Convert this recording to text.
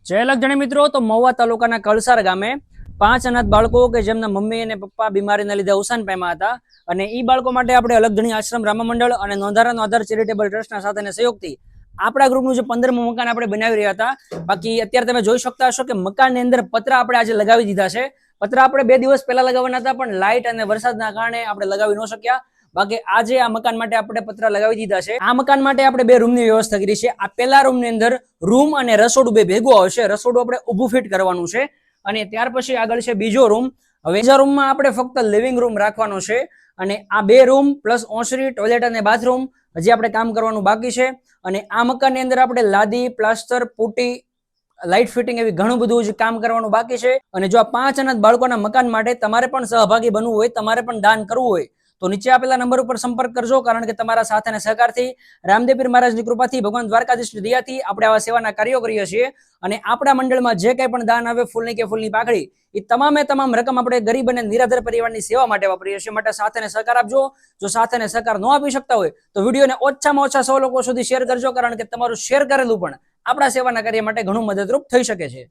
જય લગજણી મિત્રો, તો મહુવા તાલુકાના કળસાર ગામે 5 અનાથ બાળકો કે જેમના મમ્મી અને પપ્પા બીમારીના લીધે અવસાન પામ્યા હતા અને ઈ બાળકો માટે આપણે અલગધણી આશ્રમ રામા મંડળ અને નોંધારાનો આધાર ચેરિટેબલ ટ્રસ્ટના સાથેના સહયોગથી આપણા ગ્રુપનું જે 15મું મકાન આપણે બનાવી રહ્યા હતા. બાકી અત્યારે તમે જોઈ શકતા હશો કે મકાનની અંદર પતરા આપણે આજે લગાવી દીધા છે. પતરા આપણે 2 દિવસ પહેલા લગાવવાના હતા, પણ લાઇટ અને વરસાદના કારણે આપણે લગાવી ન શક્યા. બાકી આજે આ મકાન માટે આપણે પતરા લગાવી દીધા છે. આ મકાન માટે આપણે 2 રૂમની વ્યવસ્થા કરી છે. આ પહેલા રૂમની અંદર રૂમ અને રસોડું બે ભેગું આવશે. રસોડું આપણે ઊભું ફિટ કરવાનું છે અને ત્યાર પછી આગળ છે બીજો રૂમ. હવે બીજા રૂમમાં આપણે ફક્ત લિવિંગ રૂમ રાખવાનો છે અને આ 2 રૂમ પ્લસ ઓસરી, ટોયલેટ અને બાથરૂમ હજી આપણે કામ કરવાનું બાકી છે. અને આ મકાનની અંદર આપણે લાદી, પ્લાસ્ટર, પુટી, લાઇટ ફિટિંગ એવી ઘણું બધું જ કામ કરવાનું બાકી છે. અને જો આ 5 અનાથ બાળકોના મકાન માટે તમારે પણ સહભાગી બનવું હોય, તમારે પણ દાન કરવું હોય તો નીચે આપેલા નંબર ઉપર સંપર્ક કરજો. કારણ કે તમારા સાથ અને સહકારથી, રામદેવ પીર મહારાજની કૃપાથી, ભગવાન દ્વારકાધીશની દયાથી આપણે આવા સેવાના કાર્યો કરીએ છીએ. અને આપણા મંડળમાં જે કંઈ પણ દાન આવે, ફૂલની કે ફૂલની પાકડી, એ તમામ રકમ આપણે ગરીબ અને નિરાધાર પરિવારની સેવા માટે વાપરીએ છીએ. માટે સાથ અને સહકાર આપજો. જો સાથ અને સહકાર ન આપી શકતા હોય તો વિડીયોને ઓછામાં ઓછા 100 લોકો સુધી શેર કરજો. કારણ કે તમારું શેર કરેલું પણ આપણા સેવાના કાર્ય માટે ઘણું મદદરૂપ થઈ શકે છે.